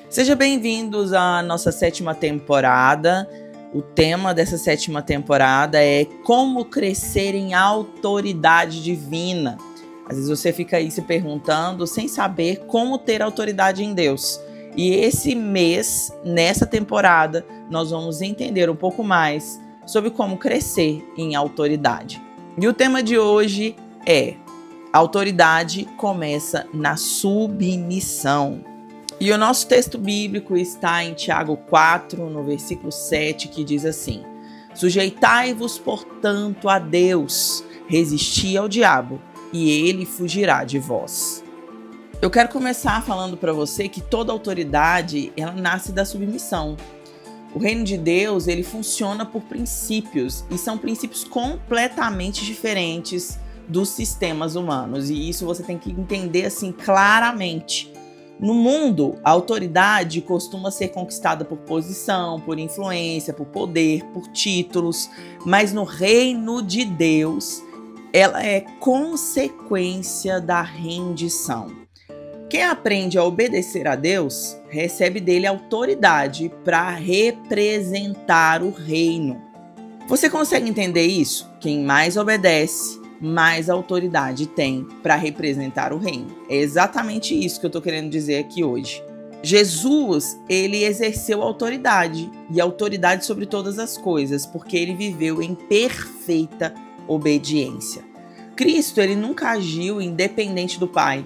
Sejam bem-vindos à nossa 7ª temporada. O tema dessa 7ª temporada é como crescer em autoridade divina. Às vezes você fica aí se perguntando sem saber como ter autoridade em Deus. E esse mês, nessa temporada, nós vamos entender um pouco mais sobre como crescer em autoridade. E o tema de hoje é: autoridade começa na submissão. E o nosso texto bíblico está em Tiago 4, no versículo 7, que diz assim: sujeitai-vos, portanto, a Deus, resisti ao diabo, e ele fugirá de vós. Eu quero começar falando para você que toda autoridade, ela nasce da submissão. O reino de Deus, ele funciona por princípios, e são princípios completamente diferentes dos sistemas humanos, e isso você tem que entender assim claramente. No mundo, a autoridade costuma ser conquistada por posição, por influência, por poder, por títulos, mas no reino de Deus, ela é consequência da rendição. Quem aprende a obedecer a Deus, recebe dele autoridade para representar o reino. Você consegue entender isso? Quem mais obedece, mais autoridade tem para representar o reino. É exatamente isso que eu estou querendo dizer aqui hoje. Jesus, ele exerceu autoridade, e autoridade sobre todas as coisas, porque ele viveu em perfeita obediência. Cristo, ele nunca agiu independente do Pai.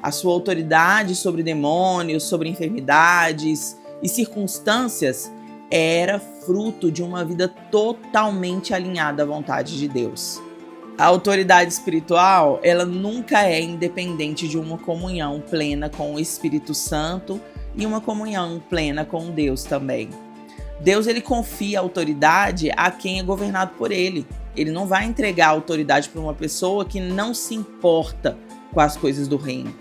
A sua autoridade sobre demônios, sobre enfermidades e circunstâncias era fruto de uma vida totalmente alinhada à vontade de Deus. A autoridade espiritual, ela nunca é independente de uma comunhão plena com o Espírito Santo e uma comunhão plena com Deus também. Deus, ele confia a autoridade a quem é governado por ele. Ele não vai entregar a autoridade para uma pessoa que não se importa com as coisas do reino,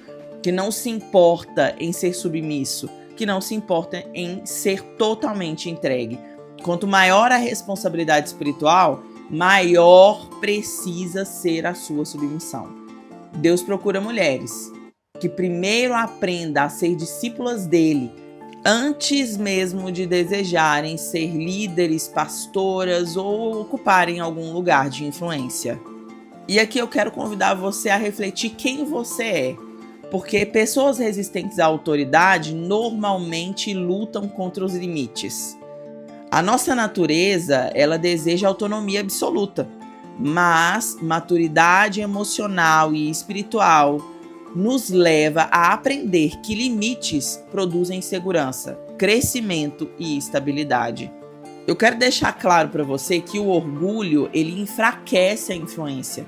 que não se importa em ser submisso, que não se importa em ser totalmente entregue. Quanto maior a responsabilidade espiritual, maior precisa ser a sua submissão. Deus procura mulheres que primeiro aprendam a ser discípulas dele, antes mesmo de desejarem ser líderes, pastoras ou ocuparem algum lugar de influência. E aqui eu quero convidar você a refletir quem você é, porque pessoas resistentes à autoridade normalmente lutam contra os limites. A nossa natureza, ela deseja autonomia absoluta, mas maturidade emocional e espiritual nos leva a aprender que limites produzem segurança, crescimento e estabilidade. Eu quero deixar claro para você que o orgulho, ele enfraquece a influência.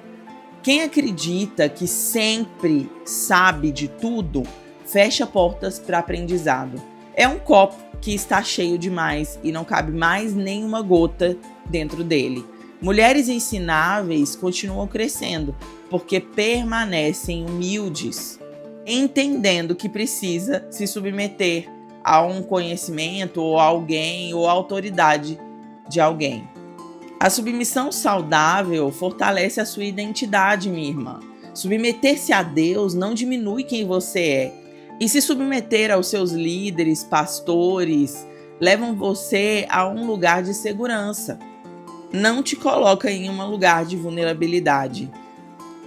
Quem acredita que sempre sabe de tudo, fecha portas para aprendizado. É um copo que está cheio demais e não cabe mais nenhuma gota dentro dele. Mulheres ensináveis continuam crescendo porque permanecem humildes, entendendo que precisa se submeter a um conhecimento ou a alguém ou a autoridade de alguém. A submissão saudável fortalece a sua identidade, minha irmã. Submeter-se a Deus não diminui quem você é. E se submeter aos seus líderes, pastores, levam você a um lugar de segurança. Não te coloca em um lugar de vulnerabilidade.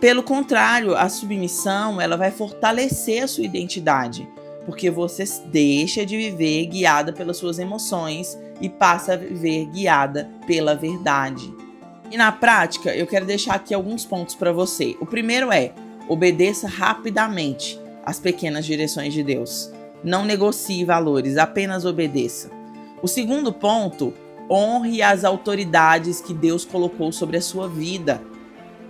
Pelo contrário, a submissão, ela vai fortalecer a sua identidade, porque você deixa de viver guiada pelas suas emoções e passa a viver guiada pela verdade. E na prática, eu quero deixar aqui alguns pontos para você. O primeiro é: obedeça rapidamente as pequenas direções de Deus. Não negocie valores, apenas obedeça. O segundo ponto: honre as autoridades que Deus colocou sobre a sua vida.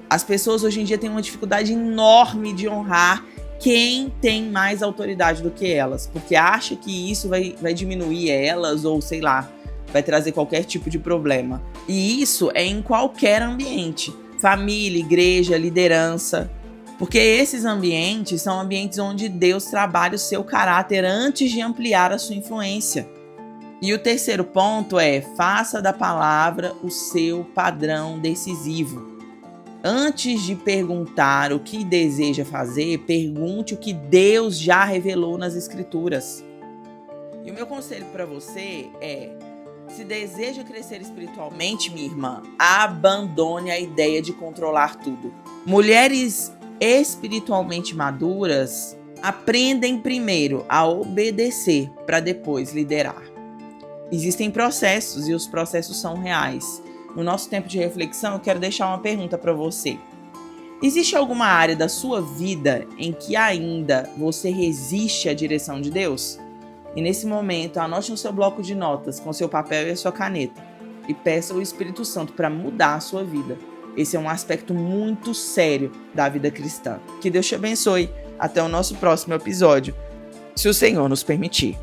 As pessoas hoje em dia têm uma dificuldade enorme de honrar quem tem mais autoridade do que elas, porque acha que isso vai diminuir elas ou, sei lá, vai trazer qualquer tipo de problema. E isso é em qualquer ambiente: família, igreja, liderança. Porque esses ambientes são ambientes onde Deus trabalha o seu caráter antes de ampliar a sua influência. E o terceiro ponto é: faça da palavra o seu padrão decisivo. Antes de perguntar o que deseja fazer, pergunte o que Deus já revelou nas Escrituras. E o meu conselho para você é: se deseja crescer espiritualmente, minha irmã, abandone a ideia de controlar tudo. Mulheres espiritualmente maduras aprendem primeiro a obedecer para depois liderar. Existem processos e os processos são reais. No nosso tempo de reflexão, eu quero deixar uma pergunta para você. Existe alguma área da sua vida em que ainda você resiste à direção de Deus? E nesse momento, anote no seu bloco de notas com seu papel e a sua caneta e peça ao Espírito Santo para mudar a sua vida. Esse é um aspecto muito sério da vida cristã. Que Deus te abençoe. Até o nosso próximo episódio, se o Senhor nos permitir.